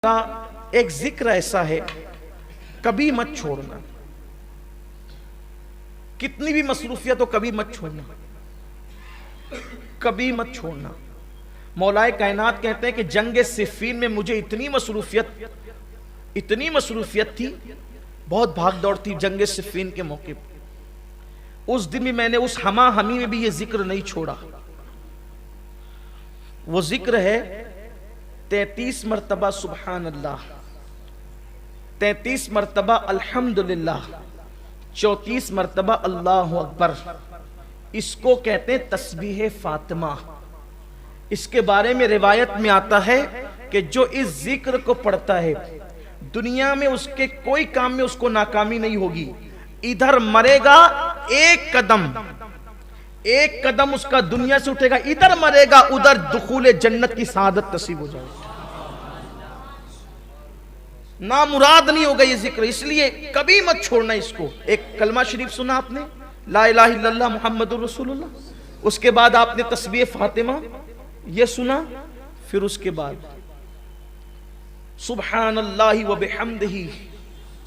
کا ایک ذکر ایسا ہے، کبھی مت چھوڑنا، کتنی بھی مصروفیت ہو کبھی مت چھوڑنا، کبھی مت چھوڑنا۔ مولا کائنات کہتے ہیں کہ جنگ صفین میں مجھے اتنی مصروفیت تھی، بہت بھاگ دوڑ تھی جنگ صفین کے موقع پر۔ اس دن بھی میں نے اس ہما ہمی میں بھی یہ ذکر نہیں چھوڑا۔ وہ ذکر ہے 33 مرتبہ سبحان اللہ، 33 مرتبہ الحمدللہ، 34 مرتبہ اللہ اکبر۔ اس کو کہتے ہیں تسبیح فاطمہ۔ اس کے بارے میں روایت میں آتا ہے کہ جو اس ذکر کو پڑھتا ہے دنیا میں اس کے کوئی کام میں اس کو ناکامی نہیں ہوگی۔ ادھر مرے گا ایک قدم اس کا دنیا سے اٹھے گا، ادھر مرے گا ادھر دخول جنت کی سعادت نصیب ہو جائے گی۔ نامراد نہیں ہوگا یہ ذکر، اس لیے کبھی مت چھوڑنا اس کو۔ ایک کلمہ شریف سنا آپ نے، لا الہ الا اللہ محمد رسول اللہ، اس کے بعد آپ نے تسبیح فاطمہ یہ سنا، پھر اس کے بعد سبحان اللہ وبحمدہ،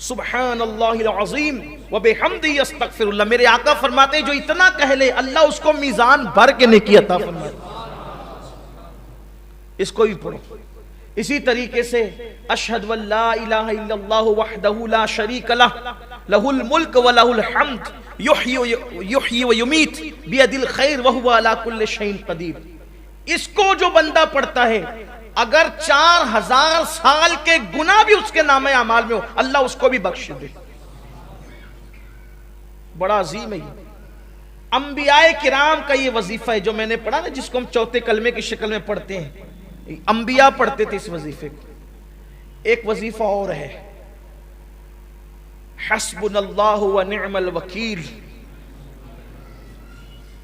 سبحان اللہ العظیم وبحمدہ استغفر اللہ۔ میرے آقا فرماتے ہیں جو اتنا کہہ لے اللہ اس کو میزان بھر کے نیکی عطا فرمائے۔ اس کو بھی پڑھو۔ اسی طریقے سے اشہد ان لا الہ الا اللہ وحدہ لا شریک لہ، لہ الملک ولہ الحمد، یحیی ویمیت بیدہ الخیر وہو علی کل شیء قدیر۔ اس کو جو بندہ پڑھتا ہے اگر 4000 سال کے گناہ بھی اس کے نامہ اعمال میں ہو اللہ اس کو بھی بخش دے۔ بڑا عظیم ہے یہ۔ انبیاء کرام کا یہ وظیفہ ہے جو میں نے پڑھا نا، جس کو ہم چوتھے کلمے کی شکل میں پڑھتے ہیں، انبیاء پڑھتے تھے اس وظیفے کو۔ ایک وظیفہ اور ہے، حسبنا اللہ ونعم الوکیل۔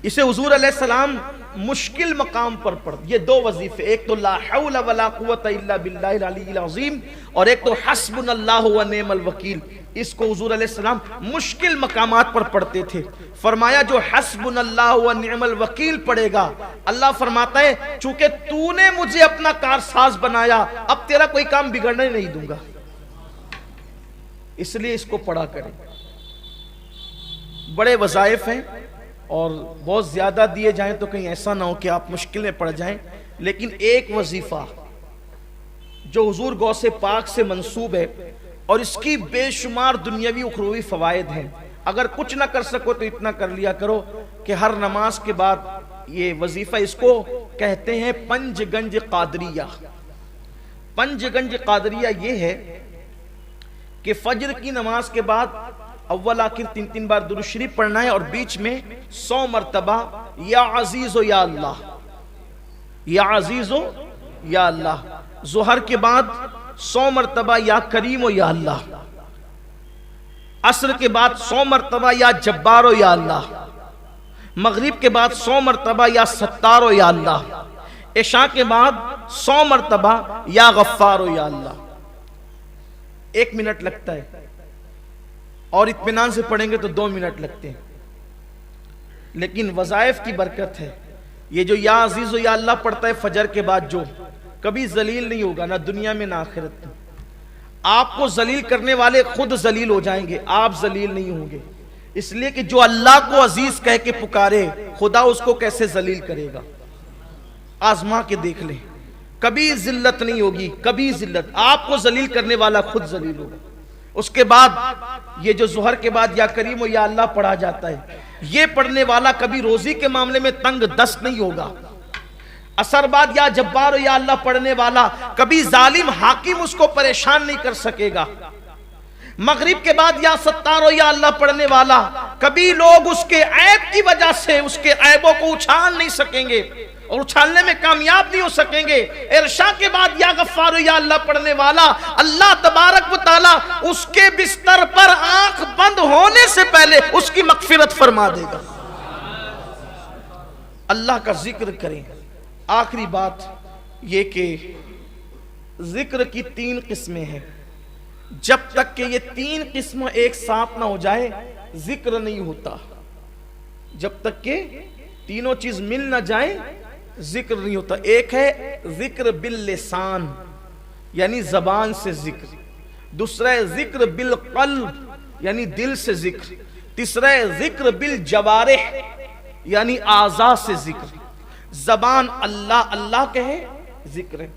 اسے حضور علیہ السلام مشکل مقام پر پڑھ، یہ دو وظیفے، ایک تو لا حول ولا قوت الا باللہ العلی العظیم، اور ایک تو حسبنا اللہ ونعم الوکیل۔ اس کو حضور علیہ السلام مشکل مقامات پر پڑھتے تھے۔ فرمایا جو حسبنا اللہ ونعم الوکیل پڑھے گا، اللہ فرماتا ہے چونکہ تو نے مجھے اپنا کارساز بنایا اب تیرا کوئی کام بگڑنے نہیں دوں گا، اس لیے اس کو پڑھا کریں۔ بڑے وظائف ہیں اور بہت زیادہ دیے جائیں تو کہیں ایسا نہ ہو کہ آپ مشکل میں پڑ جائیں، لیکن ایک وظیفہ جو حضور غوث پاک سے منسوب ہے اور اس کی بے شمار دنیاوی اخروی فوائد ہیں، اگر کچھ نہ کر سکو تو اتنا کر لیا کرو کہ ہر نماز کے بعد یہ وظیفہ، اس کو کہتے ہیں پنج گنج قادریہ۔ پنج گنج قادریہ یہ ہے کہ فجر کی نماز کے بعد اول آخر 3 بار درود شریف پڑھنا ہے اور بیچ میں 100 مرتبہ یا عزیز و یا اللہ، یا عزیز و یا اللہ۔ ظہر کے بعد 100 مرتبہ یا کریم و یا اللہ، عصر کے بعد 100 مرتبہ یا جبار و یا اللہ، مغرب کے بعد 100 مرتبہ یا ستار و یا اللہ، عشاء کے بعد 100 مرتبہ یا غفار و یا اللہ۔ 1 منٹ لگتا ہے اور اطمینان سے پڑھیں گے تو 2 منٹ لگتے ہیں، لیکن وظائف کی برکت ہے۔ یہ جو یا عزیز و یا اللہ پڑھتا ہے فجر کے بعد جو کبھی ذلیل نہیں ہوگا، نہ دنیا میں نہ آخرت میں۔ آپ کو ذلیل کرنے والے خود ذلیل ہو جائیں گے، آپ ذلیل نہیں ہوں گے، اس لیے کہ جو اللہ کو عزیز کہہ کے پکارے خدا اس کو کیسے ذلیل کرے گا۔ آزما کے دیکھ لیں، کبھی ذلت نہیں ہوگی، کبھی ذلت، آپ کو ذلیل کرنے والا خود ذلیل ہوگا۔ اس کے بعد یہ جو ظہر کے بعد یا کریم و یا اللہ پڑھا جاتا ہے، یہ پڑھنے والا کبھی روزی کے معاملے میں تنگ دست نہیں ہوگا۔ عصر بعد یا جبار و یا اللہ پڑھنے والا کبھی ظالم حاکم اس کو پریشان نہیں کر سکے گا۔ مغرب کے بعد یا ستار و یا اللہ پڑھنے والا کبھی لوگ اس کے عیب کی وجہ سے اس کے عیبوں کو اچھال نہیں سکیں گے اور اچھالنے میں کامیاب نہیں ہو سکیں گے۔ عشاء کے بعد یا غفار یا اللہ پڑھنے والا اللہ تبارک و تعالی اس کے بستر پر آنکھ بند ہونے سے پہلے اس کی مغفرت فرما دے گا۔ اللہ کا ذکر کریں۔ آخری بات یہ کہ ذکر کی 3 قسمیں ہیں، جب تک کہ یہ 3 قسم ایک ساتھ نہ ہو جائے ذکر نہیں ہوتا۔ جب تک کہ تینوں چیز مل نہ جائیں ذکر نہیں ہوتا۔ ایک ہے ذکر باللسان، یعنی زبان سے ذکر، دوسرا ہے ذکر بالقلب یعنی دل سے ذکر، تیسرا ہے ذکر بالجوارح یعنی اعضاء سے ذکر۔ زبان اللہ اللہ کہے ذکر ہے،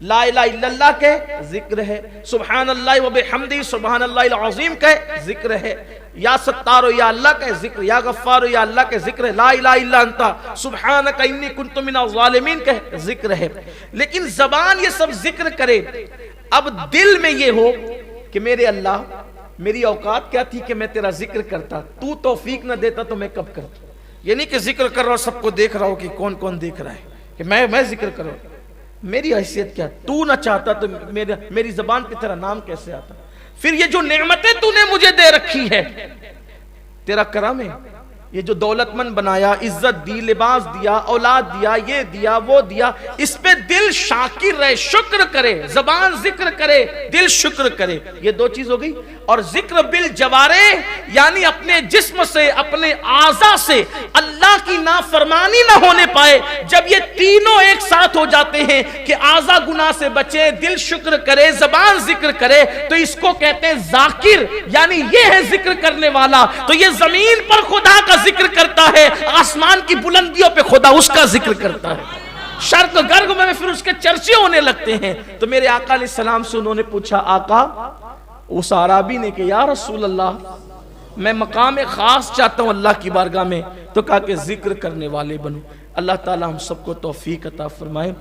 لا الہ الا اللہ کہے ذکر ہے، سبحان اللہ و بحمدہ سبحان اللہ العظیم کہے ذکر ہے، یا ستار یا اللہ کہے ذکر، یا غفار یا اللہ کہے ذکر ہے، لا الہ الا انت سبحانک انی کنت من الظالمین کہے ذکر ہے۔ لیکن زبان یہ سب ذکر کرے، اب دل میں یہ ہو کہ میرے اللہ میری اوقات کیا تھی کہ میں تیرا ذکر کرتا، تو توفیق نہ دیتا تو میں کب کرتا۔ یہ نہیں کہ ذکر کر رہا ہوں سب کو دیکھ رہا ہوں کہ کون کون دیکھ رہا ہے کہ میں ذکر کر رہا ہوں، میری حیثیت کیا، تو نہ چاہتا تو میری زبان پہ تیرا نام کیسے آتا۔ پھر یہ جو نعمتیں تو نے مجھے دے رکھی ہے تیرا کرم ہے، یہ جو دولت مند بنایا، عزت دی، لباس دیا، اولاد دیا، یہ دیا وہ دیا، اس پہ دل شاکر رہے، شکر کرے، زبان ذکر کرے، دل شکر کرے، یہ دو چیز ہو گئی۔ اور ذکر بالجوارح یعنی اپنے جسم سے اپنے اعضاء سے اللہ کی نافرمانی نہ ہونے پائے۔ جب یہ تینوں ایک ساتھ ہو جاتے ہیں کہ اعضاء گناہ سے بچے، دل شکر کرے، زبان ذکر کرے، تو اس کو کہتے ہیں ذاکر، یعنی یہ ہے ذکر کرنے والا۔ تو یہ زمین پر خدا کا ذکر کرتا ہے، آسمان کی بلندیوں پہ خدا اس کا ذکر کرتا ہے، شرق غرب میں پھر اس کے چرچے ہونے لگتے ہیں۔ تو میرے آقا علیہ السلام سے انہوں نے پوچھا، آقا اس عرابی نے کہ یا رسول اللہ میں مقام خاص چاہتا ہوں اللہ کی بارگاہ میں، تو کہا کہ ذکر کرنے والے بنو۔ اللہ تعالی ہم سب کو توفیق عطا فرمائے۔